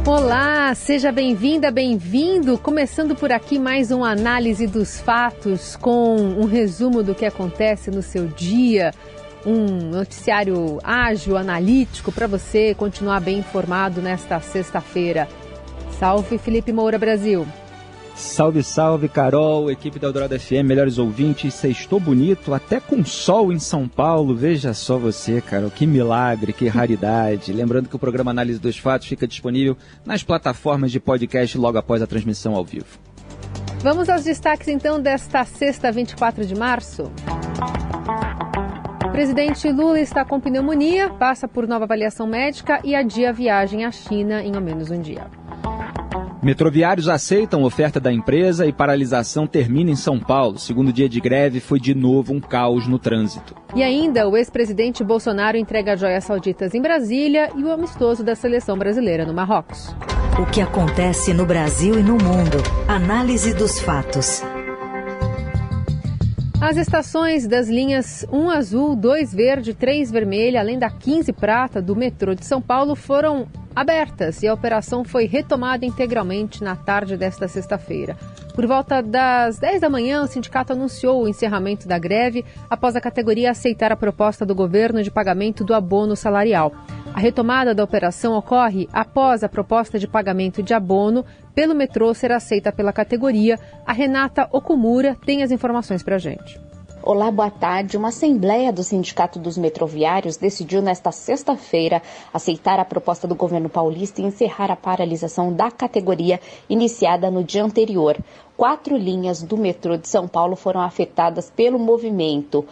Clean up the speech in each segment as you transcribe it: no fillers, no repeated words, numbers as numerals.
Olá, seja bem-vinda, bem-vindo. Começando por aqui mais uma análise dos fatos com um resumo do que acontece no seu dia. Um noticiário ágil, analítico, para você continuar bem informado nesta sexta-feira. Salve, Felipe Moura Brasil. Salve, salve, Carol, equipe da Eldorado FM, melhores ouvintes, sextou bonito, até com sol em São Paulo, veja só você, Carol, que milagre, que raridade. Lembrando que o programa Análise dos Fatos fica disponível nas plataformas de podcast logo após a transmissão ao vivo. Vamos aos destaques então desta sexta, 24 de março. O presidente Lula está com pneumonia, passa por nova avaliação médica e adia a viagem à China em ao menos um dia. Metroviários aceitam oferta da empresa e paralisação termina em São Paulo. Segundo dia de greve foi de novo um caos no trânsito. E ainda o ex-presidente Bolsonaro entrega joias sauditas em Brasília e o amistoso da seleção brasileira no Marrocos. O que acontece no Brasil e no mundo. Análise dos fatos. As estações das linhas 1 azul, 2 verde, 3 vermelha, além da 15 prata do metrô de São Paulo foram abertas e a operação foi retomada integralmente na tarde desta sexta-feira. Por volta das 10 da manhã, o sindicato anunciou o encerramento da greve após a categoria aceitar a proposta do governo de pagamento do abono salarial. A retomada da operação ocorre após a proposta de pagamento de abono pelo metrô ser aceita pela categoria. A Renata Okumura tem as informações para a gente. Olá, boa tarde. Uma assembleia do Sindicato dos Metroviários decidiu nesta sexta-feira aceitar a proposta do governo paulista e encerrar a paralisação da categoria iniciada no dia anterior. 4 linhas do metrô de São Paulo foram afetadas pelo movimento: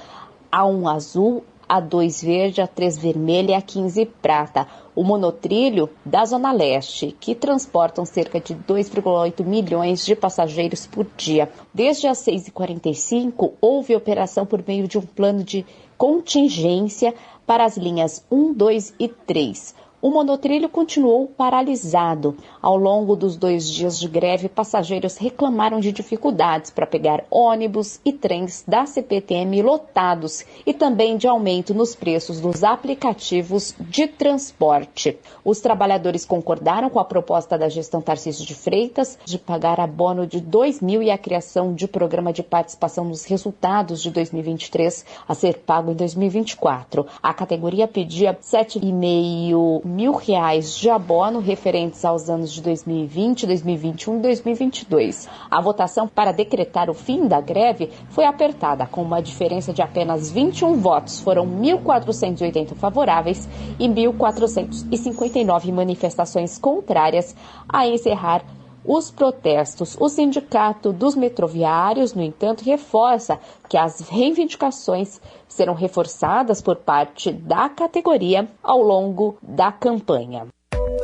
a 1 azul, a 2 verde, a 3 vermelha e a 15 prata. O monotrilho da Zona Leste, que transportam cerca de 2,8 milhões de passageiros por dia. Desde as 6h45, houve operação por meio de um plano de contingência para as linhas 1, 2 e 3. O monotrilho continuou paralisado. Ao longo dos 2 dias de greve, passageiros reclamaram de dificuldades para pegar ônibus e trens da CPTM lotados e também de aumento nos preços dos aplicativos de transporte. Os trabalhadores concordaram com a proposta da gestão Tarcísio de Freitas de pagar abono de 2 mil e a criação de programa de participação nos resultados de 2023 a ser pago em 2024. A categoria pedia 7,5 mil reais de abono referentes aos anos de 2020, 2021 e 2022. A votação para decretar o fim da greve foi apertada, com uma diferença de apenas 21 votos. Foram 1.480 favoráveis e 1.459 manifestações contrárias a encerrar os protestos. O Sindicato dos Metroviários, no entanto, reforça que as reivindicações serão reforçadas por parte da categoria ao longo da campanha.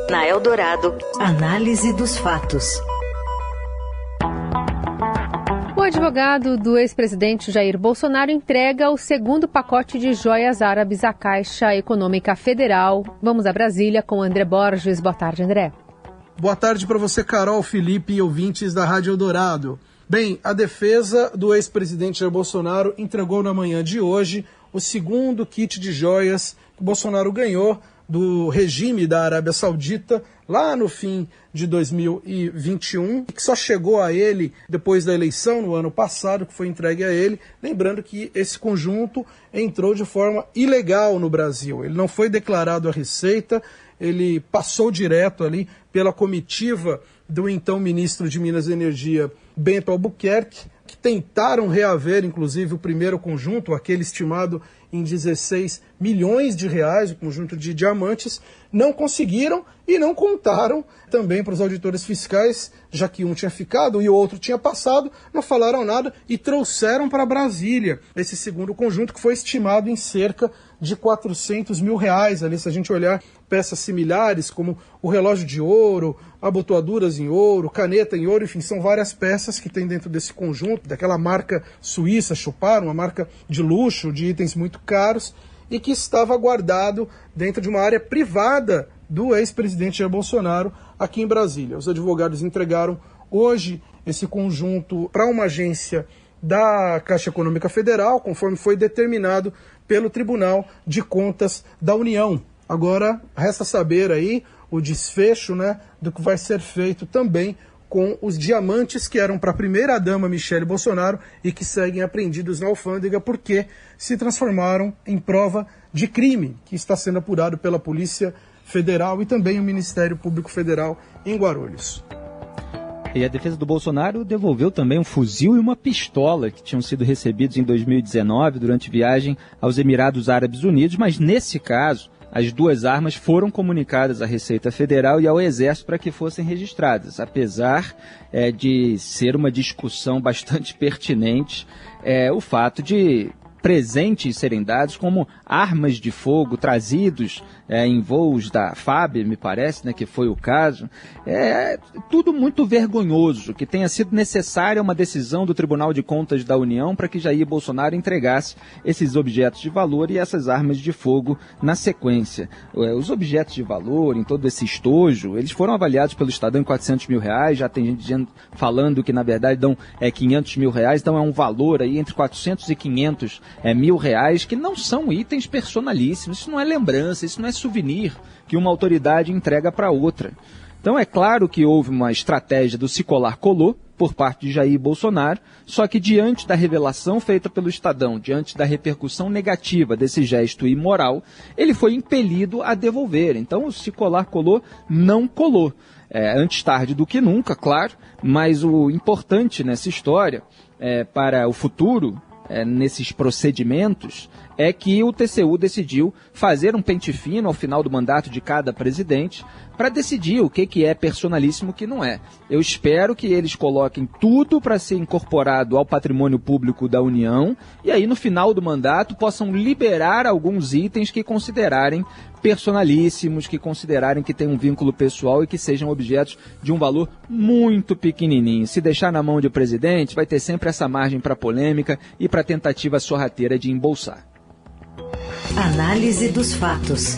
Na Eldorado, análise dos fatos. O advogado do ex-presidente Jair Bolsonaro entrega o segundo pacote de joias árabes à Caixa Econômica Federal. Vamos a Brasília com André Borges. Boa tarde, André. Boa tarde para você, Carol, Felipe e ouvintes da Rádio Eldorado. Bem, a defesa do ex-presidente Jair Bolsonaro entregou na manhã de hoje o segundo kit de joias que Bolsonaro ganhou do regime da Arábia Saudita lá no fim de 2021, que só chegou a ele depois da eleição no ano passado, que foi entregue a ele. Lembrando que esse conjunto entrou de forma ilegal no Brasil. Ele não foi declarado à Receita, ele passou direto ali pela comitiva do então ministro de Minas e Energia, Bento Albuquerque, que tentaram reaver, inclusive, o primeiro conjunto, aquele estimado em 16 milhões de reais, o conjunto de diamantes, não conseguiram e não contaram também para os auditores fiscais, já que um tinha ficado e o outro tinha passado, não falaram nada e trouxeram para Brasília esse segundo conjunto, que foi estimado em cerca de 400 mil reais. Ali, se a gente olhar peças similares, como o relógio de ouro, abotoaduras em ouro, caneta em ouro, enfim, são várias peças que tem dentro desse conjunto, daquela marca suíça, Chopard, uma marca de luxo, de itens muito caros, e que estava guardado dentro de uma área privada do ex-presidente Jair Bolsonaro aqui em Brasília. Os advogados entregaram hoje esse conjunto para uma agência da Caixa Econômica Federal, conforme foi determinado pelo Tribunal de Contas da União. Agora, resta saber aí o desfecho, né, do que vai ser feito também com os diamantes que eram para a primeira-dama Michele Bolsonaro e que seguem apreendidos na alfândega porque se transformaram em prova de crime que está sendo apurado pela Polícia Federal e também o Ministério Público Federal em Guarulhos. E a defesa do Bolsonaro devolveu também um fuzil e uma pistola que tinham sido recebidos em 2019 durante viagem aos Emirados Árabes Unidos, mas nesse caso as duas armas foram comunicadas à Receita Federal e ao Exército para que fossem registradas, apesar de ser uma discussão bastante pertinente o fato de presentes serem dados como armas de fogo trazidos em voos da FAB, me parece, né, que foi o caso. É tudo muito vergonhoso que tenha sido necessária uma decisão do Tribunal de Contas da União para que Jair Bolsonaro entregasse esses objetos de valor e essas armas de fogo na sequência. Os objetos de valor, em todo esse estojo, eles foram avaliados pelo Estadão em R$400 mil, já tem gente falando que na verdade dão R$500 mil, então é um valor aí entre 400 e 500 mil reais, que não são itens personalíssimos, isso não é lembrança, isso não é souvenir que uma autoridade entrega para outra. Então é claro que houve uma estratégia do se colar colou por parte de Jair Bolsonaro, só que diante da revelação feita pelo Estadão, diante da repercussão negativa desse gesto imoral, ele foi impelido a devolver. Então o se colar colou não colou. Antes tarde do que nunca, claro, mas o importante nessa história para o futuro, nesses procedimentos, é que o TCU decidiu fazer um pente fino ao final do mandato de cada presidente para decidir o que é personalíssimo e o que não é. Eu espero que eles coloquem tudo para ser incorporado ao patrimônio público da União e aí no final do mandato possam liberar alguns itens que considerarem personalíssimos, que considerarem que tem um vínculo pessoal e que sejam objetos de um valor muito pequenininho. Se deixar na mão de presidente, vai ter sempre essa margem para polêmica e para tentativa sorrateira de embolsar. Análise dos fatos.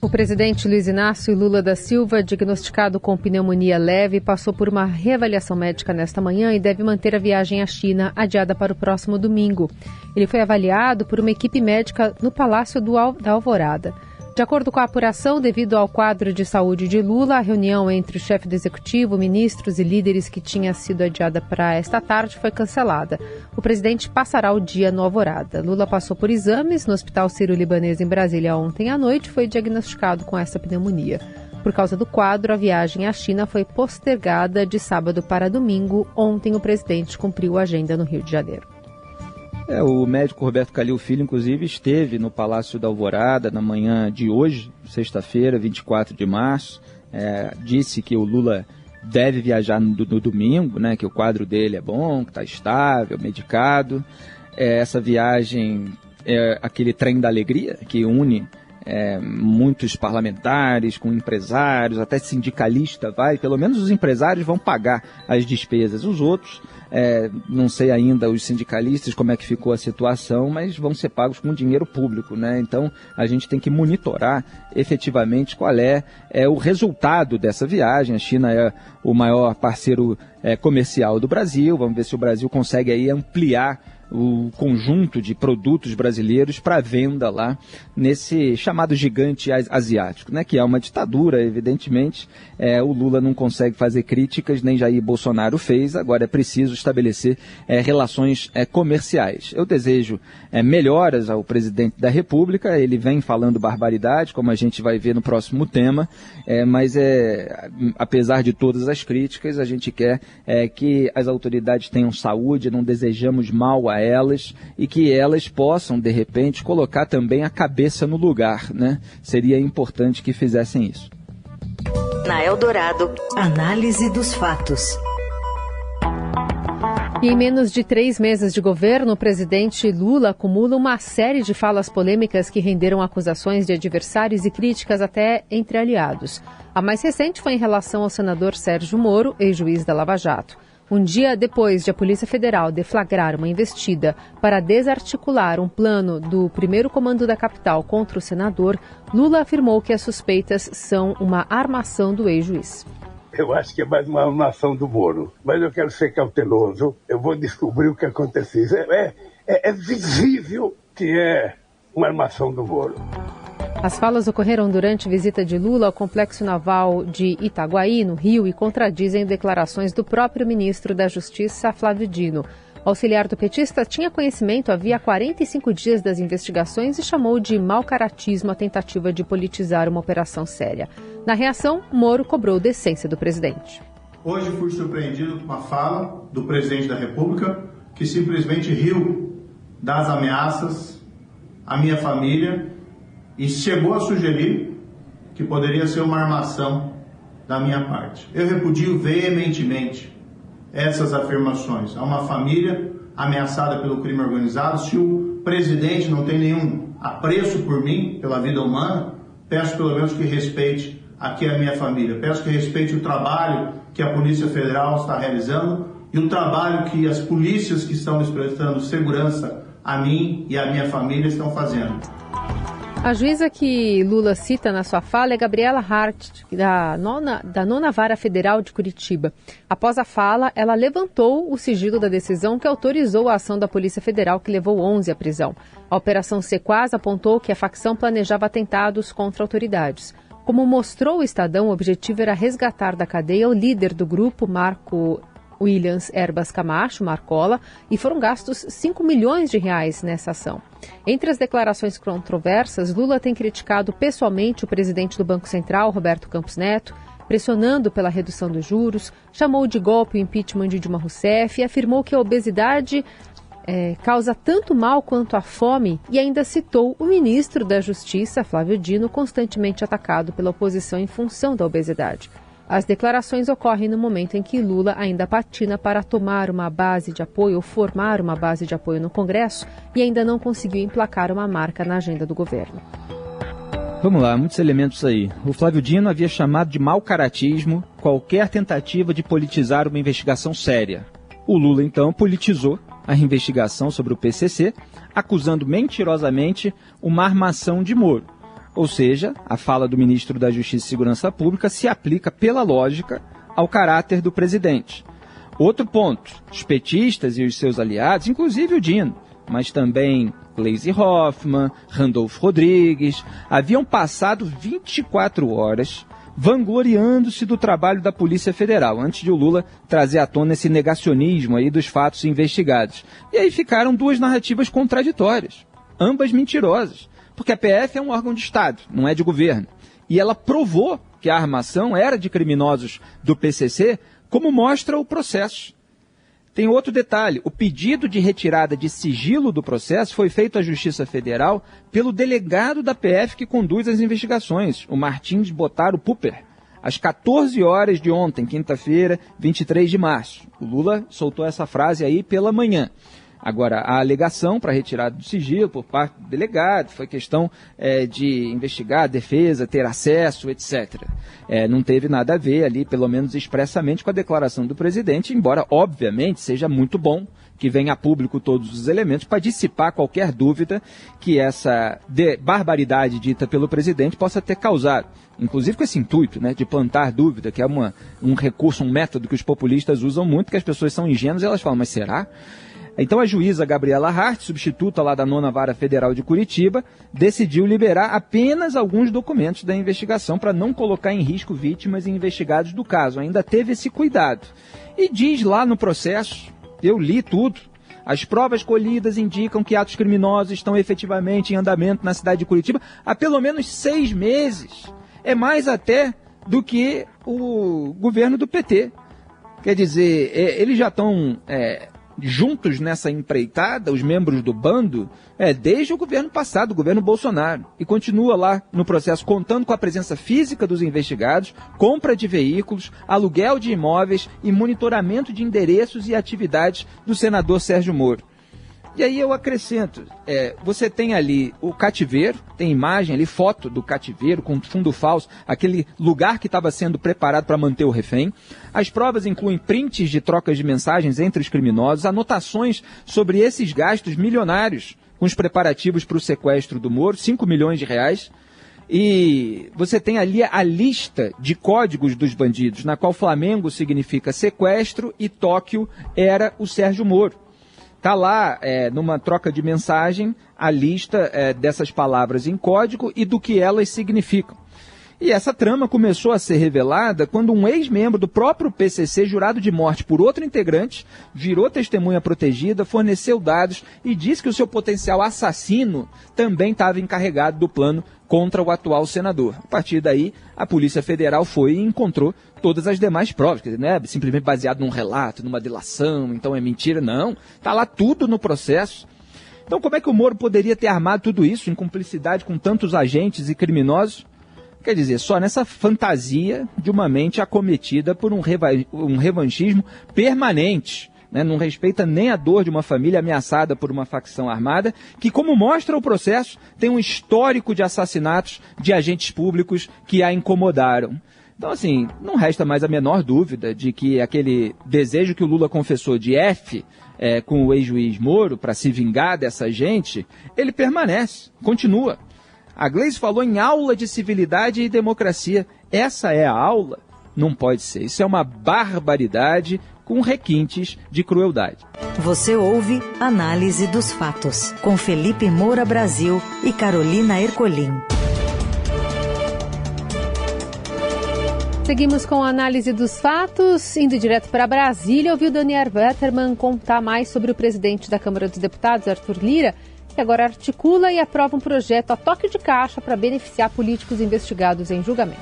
O presidente Luiz Inácio Lula da Silva, diagnosticado com pneumonia leve, passou por uma reavaliação médica nesta manhã e deve manter a viagem à China adiada para o próximo domingo. Ele foi avaliado por uma equipe médica no Palácio da Alvorada. De acordo com a apuração, devido ao quadro de saúde de Lula, a reunião entre o chefe do executivo, ministros e líderes que tinha sido adiada para esta tarde foi cancelada. O presidente passará o dia no Alvorada. Lula passou por exames no Hospital Sírio-Libanês em Brasília ontem à noite e foi diagnosticado com essa pneumonia. Por causa do quadro, a viagem à China foi postergada de sábado para domingo. Ontem, o presidente cumpriu a agenda no Rio de Janeiro. O médico Roberto Calil Filho, inclusive, esteve no Palácio da Alvorada na manhã de hoje, sexta-feira, 24 de março. Disse que o Lula deve viajar no domingo, né, que o quadro dele é bom, que está estável, medicado. Essa viagem é aquele trem da alegria que une muitos parlamentares com empresários, até sindicalista vai, pelo menos os empresários vão pagar as despesas, os outros, não sei ainda os sindicalistas como é que ficou a situação, mas vão ser pagos com dinheiro público, né? Então a gente tem que monitorar efetivamente qual é o resultado dessa viagem. A China é o maior parceiro comercial do Brasil, vamos ver se o Brasil consegue aí ampliar o conjunto de produtos brasileiros para venda lá nesse chamado gigante asiático, né, que é uma ditadura, evidentemente. O Lula não consegue fazer críticas, nem Jair Bolsonaro fez, agora é preciso estabelecer relações comerciais. Eu desejo melhoras ao presidente da República, ele vem falando barbaridade, como a gente vai ver no próximo tema, mas apesar de todas as críticas, a gente quer que as autoridades tenham saúde, não desejamos mal a elas e que elas possam, de repente, colocar também a cabeça no lugar, né? Seria importante que fizessem isso. Na Eldorado, análise dos fatos. E em menos de 3 meses de governo, o presidente Lula acumula uma série de falas polêmicas que renderam acusações de adversários e críticas até entre aliados. A mais recente foi em relação ao senador Sérgio Moro, ex-juiz da Lava Jato. Um dia depois de a Polícia Federal deflagrar uma investida para desarticular um plano do primeiro comando da capital contra o senador, Lula afirmou que as suspeitas são uma armação do ex-juiz. Eu acho que é mais uma armação do Moro, mas eu quero ser cauteloso, eu vou descobrir o que aconteceu. É visível que é uma armação do Moro. As falas ocorreram durante visita de Lula ao Complexo Naval de Itaguaí, no Rio, e contradizem declarações do próprio ministro da Justiça, Flávio Dino. O auxiliar do petista tinha conhecimento havia 45 dias das investigações e chamou de mau caratismo a tentativa de politizar uma operação séria. Na reação, Moro cobrou decência do presidente. Hoje fui surpreendido com uma fala do presidente da República que simplesmente riu das ameaças à minha família e chegou a sugerir que poderia ser uma armação da minha parte. Eu repudio veementemente essas afirmações. Há uma família ameaçada pelo crime organizado. Se o presidente não tem nenhum apreço por mim, pela vida humana, peço pelo menos que respeite aqui a minha família. Peço que respeite o trabalho que a Polícia Federal está realizando e o trabalho que as polícias que estão nos prestando segurança a mim e a minha família estão fazendo. A juíza que Lula cita na sua fala é Gabriela Hart, da nona Vara Federal de Curitiba. Após a fala, ela levantou o sigilo da decisão que autorizou a ação da Polícia Federal, que levou 11 à prisão. A Operação Sequaz apontou que a facção planejava atentados contra autoridades. Como mostrou o Estadão, o objetivo era resgatar da cadeia o líder do grupo, Marco Williams Erbas Camacho, Marcola, e foram gastos R$5 milhões nessa ação. Entre as declarações controversas, Lula tem criticado pessoalmente o presidente do Banco Central, Roberto Campos Neto, pressionando pela redução dos juros, chamou de golpe o impeachment de Dilma Rousseff e afirmou que a obesidade causa tanto mal quanto a fome, e ainda citou o ministro da Justiça, Flávio Dino, constantemente atacado pela oposição em função da obesidade. As declarações ocorrem no momento em que Lula ainda patina para tomar uma base de apoio ou formar uma base de apoio no Congresso e ainda não conseguiu emplacar uma marca na agenda do governo. Vamos lá, muitos elementos aí. O Flávio Dino havia chamado de mau caratismo qualquer tentativa de politizar uma investigação séria. O Lula, então, politizou a investigação sobre o PCC, acusando mentirosamente uma armação de Moro. Ou seja, a fala do ministro da Justiça e Segurança Pública se aplica, pela lógica, ao caráter do presidente. Outro ponto, os petistas e os seus aliados, inclusive o Dino, mas também Gleisi Hoffmann, Randolfo Rodrigues, haviam passado 24 horas vangloriando-se do trabalho da Polícia Federal, antes de o Lula trazer à tona esse negacionismo aí dos fatos investigados. E aí ficaram duas narrativas contraditórias, ambas mentirosas. Porque a PF é um órgão de Estado, não é de governo. E ela provou que a armação era de criminosos do PCC, como mostra o processo. Tem outro detalhe, o pedido de retirada de sigilo do processo foi feito à Justiça Federal pelo delegado da PF que conduz as investigações, o Martins Botaro Puper, às 14 horas de ontem, quinta-feira, 23 de março. O Lula soltou essa frase aí pela manhã. Agora, a alegação para retirada do sigilo por parte do delegado foi questão de investigar a defesa, ter acesso, etc. Não teve nada a ver ali, pelo menos expressamente, com a declaração do presidente, embora, obviamente, seja muito bom que venha a público todos os elementos para dissipar qualquer dúvida que essa barbaridade dita pelo presidente possa ter causado. Inclusive com esse intuito, né, de plantar dúvida, que é um recurso, um método que os populistas usam muito, que as pessoas são ingênuas e elas falam, mas será? Então a juíza Gabriela Hart, substituta lá da nona Vara Federal de Curitiba, decidiu liberar apenas alguns documentos da investigação para não colocar em risco vítimas e investigados do caso. Ainda teve esse cuidado. E diz lá no processo, eu li tudo, as provas colhidas indicam que atos criminosos estão efetivamente em andamento na cidade de Curitiba há pelo menos 6 meses. É mais até do que o governo do PT. Quer dizer, eles já estão juntos nessa empreitada, os membros do bando, desde o governo passado, o governo Bolsonaro. E continua lá no processo contando com a presença física dos investigados, compra de veículos, aluguel de imóveis e monitoramento de endereços e atividades do senador Sérgio Moro. E aí eu acrescento, você tem ali o cativeiro, tem imagem ali, foto do cativeiro com fundo falso, aquele lugar que estava sendo preparado para manter o refém. As provas incluem prints de trocas de mensagens entre os criminosos, anotações sobre esses gastos milionários com os preparativos para o sequestro do Moro, R$5 milhões. E você tem ali a lista de códigos dos bandidos, na qual Flamengo significa sequestro e Tóquio era o Sérgio Moro. Está lá, numa troca de mensagem, a lista dessas palavras em código e do que elas significam. E essa trama começou a ser revelada quando um ex-membro do próprio PCC, jurado de morte por outro integrante, virou testemunha protegida, forneceu dados e disse que o seu potencial assassino também estava encarregado do plano contra o atual senador. A partir daí, a Polícia Federal foi e encontrou todas as demais provas, quer dizer, não é simplesmente baseado num relato, numa delação, então é mentira, não. Está lá tudo no processo. Então como é que o Moro poderia ter armado tudo isso em cumplicidade com tantos agentes e criminosos? Quer dizer, só nessa fantasia de uma mente acometida por um revanchismo permanente, né? Não respeita nem a dor de uma família ameaçada por uma facção armada, que, como mostra o processo, tem um histórico de assassinatos de agentes públicos que a incomodaram. Então, assim, não resta mais a menor dúvida de que aquele desejo que o Lula confessou de F com o ex-juiz Moro para se vingar dessa gente, ele permanece, continua. A Gleisi falou em aula de civilidade e democracia. Essa é a aula? Não pode ser. Isso é uma barbaridade com requintes de crueldade. Você ouve Análise dos Fatos, com Felipe Moura Brasil e Carolina Ercolim. Seguimos com a análise dos fatos, indo direto para Brasília, ouviu Daniel Vetterman contar mais sobre o presidente da Câmara dos Deputados, Arthur Lira, que agora articula e aprova um projeto a toque de caixa para beneficiar políticos investigados em julgamento.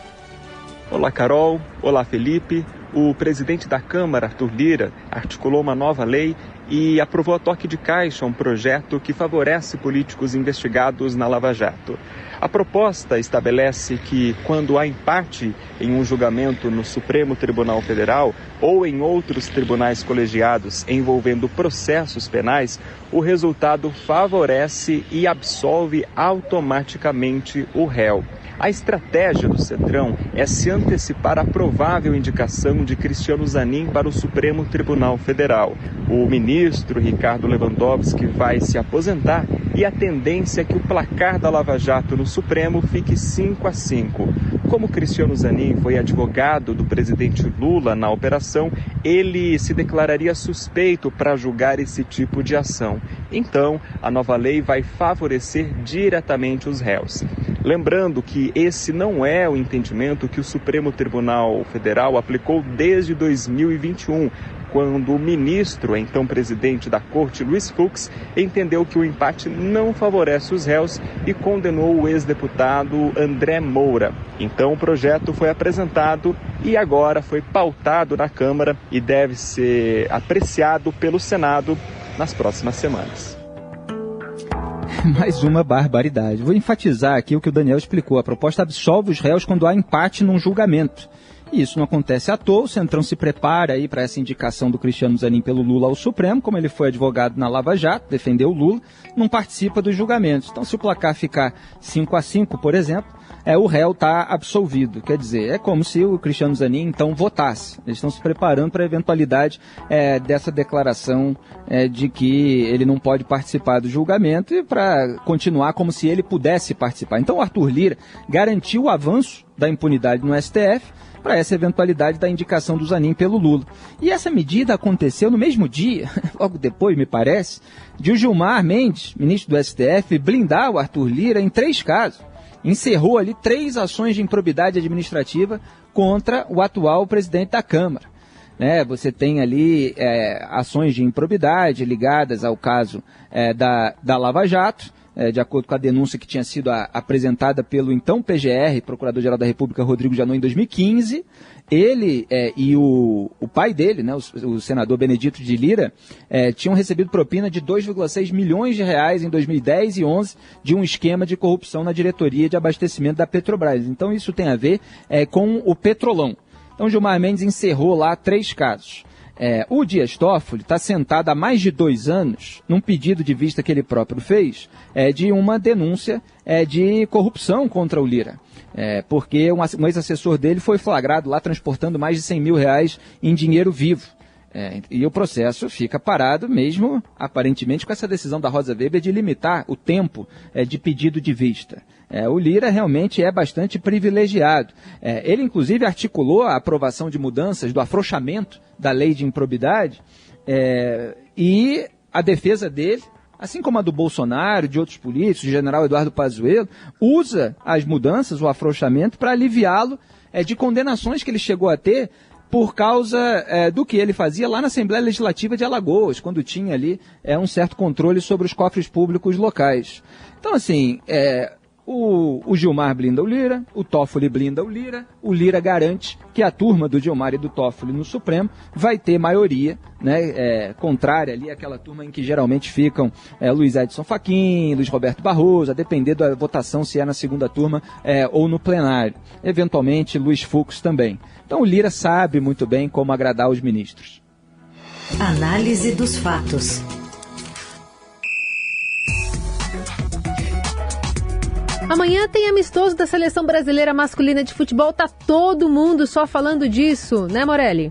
Olá, Carol. Olá, Felipe. O presidente da Câmara, Arthur Lira, articulou uma nova lei e aprovou a toque de caixa um projeto que favorece políticos investigados na Lava Jato. A proposta estabelece que, quando há empate em um julgamento no Supremo Tribunal Federal ou em outros tribunais colegiados envolvendo processos penais, o resultado favorece e absolve automaticamente o réu. A estratégia do Centrão é se antecipar à provável indicação de Cristiano Zanin para o Supremo Tribunal Federal. O ministro Ricardo Lewandowski vai se aposentar e a tendência é que o placar da Lava Jato no Supremo fique 5-5. Como Cristiano Zanin foi advogado do presidente Lula na operação, ele se declararia suspeito para julgar esse tipo de ação. Então, a nova lei vai favorecer diretamente os réus. Lembrando que esse não é o entendimento que o Supremo Tribunal Federal aplicou desde 2021, quando o ministro, então presidente da Corte, Luiz Fux, entendeu que o empate não favorece os réus e condenou o ex-deputado André Moura. Então o projeto foi apresentado e agora foi pautado na Câmara e deve ser apreciado pelo Senado nas próximas semanas. Mais uma barbaridade. Vou enfatizar aqui o que o Daniel explicou. A proposta absolve os réus quando há empate num julgamento. E isso não acontece à toa. O Centrão se prepara aí para essa indicação do Cristiano Zanin pelo Lula ao Supremo. Como ele foi advogado na Lava Jato, defendeu o Lula, não participa dos julgamentos. Então, se o placar ficar 5-5, por exemplo, o réu está absolvido. Quer dizer, é como se o Cristiano Zanin, então, votasse. Eles estão se preparando para a eventualidade dessa declaração de que ele não pode participar do julgamento e para continuar como se ele pudesse participar. Então, o Arthur Lira garantiu o avanço da impunidade no STF para essa eventualidade da indicação do Zanin pelo Lula. E essa medida aconteceu no mesmo dia, logo depois, me parece, de o Gilmar Mendes, ministro do STF, blindar o Arthur Lira em 3 casos. Encerrou ali 3 ações de improbidade administrativa contra o atual presidente da Câmara. Você tem ali ações de improbidade ligadas ao caso da Lava Jato, de acordo com a denúncia que tinha sido apresentada pelo então PGR, Procurador-Geral da República, Rodrigo Janot, em 2015. Ele e o pai dele, o senador Benedito de Lira, tinham recebido propina de 2,6 milhões de reais em 2010 e 2011 de um esquema de corrupção na diretoria de abastecimento da Petrobras. Então isso tem a ver com o Petrolão. Então Gilmar Mendes encerrou lá 3 casos. O Dias Toffoli está sentado há mais de 2 anos num pedido de vista que ele próprio fez de uma denúncia de corrupção contra o Lira. Porque um ex-assessor dele foi flagrado lá transportando mais de 100 mil reais em dinheiro vivo. E o processo fica parado mesmo, aparentemente, com essa decisão da Rosa Weber de limitar o tempo de pedido de vista. O Lira realmente é bastante privilegiado. Ele, inclusive, articulou a aprovação de mudanças do afrouxamento da lei de improbidade e a defesa dele, assim como a do Bolsonaro, de outros políticos, o general Eduardo Pazuello, usa as mudanças, o afrouxamento, para aliviá-lo de condenações que ele chegou a ter por causa do que ele fazia lá na Assembleia Legislativa de Alagoas, quando tinha ali um certo controle sobre os cofres públicos locais. Então, assim, o Gilmar blinda o Lira, o Toffoli blinda o Lira garante que a turma do Gilmar e do Toffoli no Supremo vai ter maioria, né, contrária ali àquela turma em que geralmente ficam Luiz Edson Fachin, Luiz Roberto Barroso, a depender da votação se é na segunda turma ou no plenário. Eventualmente, Luiz Fux também. Então o Lira sabe muito bem como agradar os ministros. Análise dos fatos. Amanhã tem amistoso da Seleção Brasileira Masculina de Futebol. Tá todo mundo só falando disso, né, Morelli?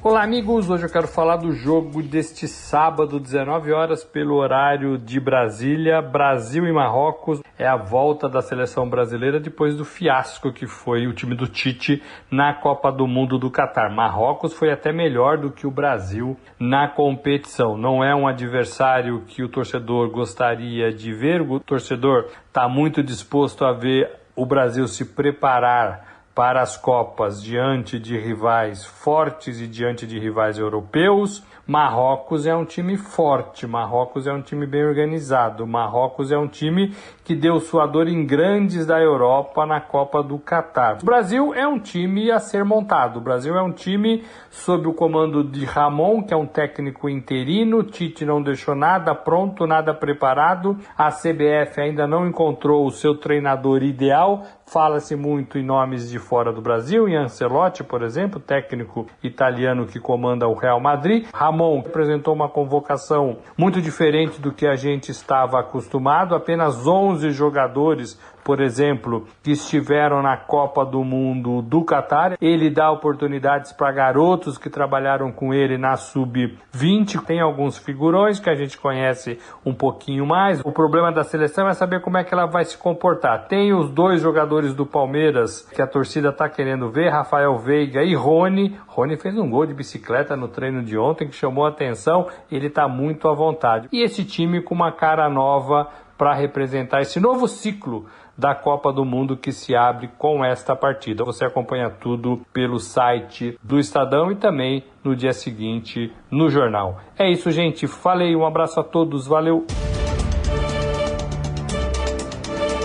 Olá, amigos. Hoje eu quero falar do jogo deste sábado, 19 horas, pelo horário de Brasília. Brasil e Marrocos. É a volta da seleção brasileira depois do fiasco que foi o time do Tite na Copa do Mundo do Catar. Marrocos foi até melhor do que o Brasil na competição. Não é um adversário que o torcedor gostaria de ver. O torcedor está muito disposto a ver o Brasil se preparar para as Copas diante de rivais fortes e diante de rivais europeus. Marrocos é um time forte, Marrocos é um time bem organizado, Marrocos é um time que deu suador em grandes da Europa na Copa do Catar. O Brasil é um time a ser montado, o Brasil é um time sob o comando de Ramon, que é um técnico interino. Tite não deixou nada pronto, nada preparado, a CBF ainda não encontrou o seu treinador ideal. Fala-se muito em nomes de fora do Brasil, em Ancelotti, por exemplo, técnico italiano que comanda o Real Madrid. Ramon apresentou uma convocação muito diferente do que a gente estava acostumado, apenas 11 jogadores, por exemplo, que estiveram na Copa do Mundo do Catar. Ele dá oportunidades para garotos que trabalharam com ele na Sub-20. Tem alguns figurões que a gente conhece um pouquinho mais. O problema da seleção é saber como é que ela vai se comportar. Tem os dois jogadores do Palmeiras que a torcida está querendo ver, Rafael Veiga e Rony. Rony fez um gol de bicicleta no treino de ontem que chamou a atenção. Ele está muito à vontade. E esse time com uma cara nova para representar esse novo ciclo da Copa do Mundo que se abre com esta partida. Você acompanha tudo pelo site do Estadão e também no dia seguinte no jornal. É isso, gente. Falei, um abraço a todos, valeu!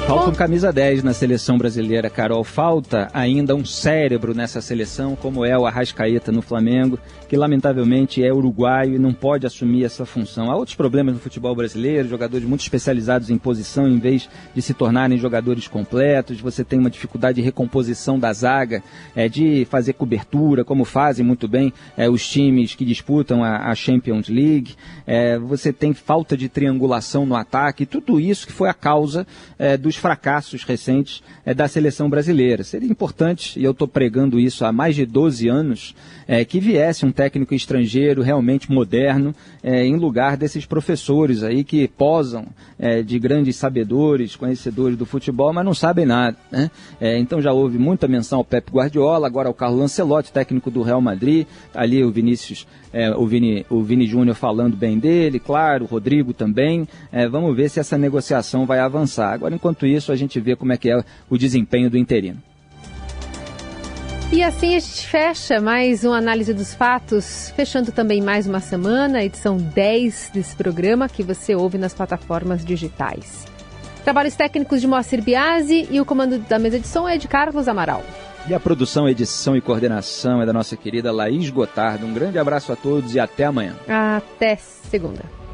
Falta um camisa 10 na seleção brasileira, Carol. Falta ainda um cérebro nessa seleção, como é o Arrascaeta no Flamengo, que lamentavelmente é uruguaio e não pode assumir essa função. Há outros problemas no futebol brasileiro, jogadores muito especializados em posição, em vez de se tornarem jogadores completos. Você tem uma dificuldade de recomposição da zaga, de fazer cobertura, como fazem muito bem os times que disputam a Champions League. Você tem falta de triangulação no ataque. Tudo isso que foi a causa dos fracassos recentes da seleção brasileira. Seria importante, e eu estou pregando isso há mais de 12 anos, que viesse um técnico estrangeiro realmente moderno em lugar desses professores aí que posam de grandes sabedores, conhecedores do futebol, mas não sabem nada, né? Então já houve muita menção ao Pep Guardiola, agora ao Carlo Ancelotti, técnico do Real Madrid, ali o Vinícius, o Vini Júnior falando bem dele, claro, o Rodrigo também. Vamos ver se essa negociação vai avançar. Agora, enquanto isso, a gente vê como é que é o desempenho do interino. E assim a gente fecha mais uma análise dos fatos, fechando também mais uma semana, edição 10 desse programa que você ouve nas plataformas digitais. Trabalhos técnicos de Moacir Biasi e o comando da mesa de som é de Carlos Amaral. E a produção, edição e coordenação é da nossa querida Laís Gotardo. Um grande abraço a todos e até amanhã. Até segunda.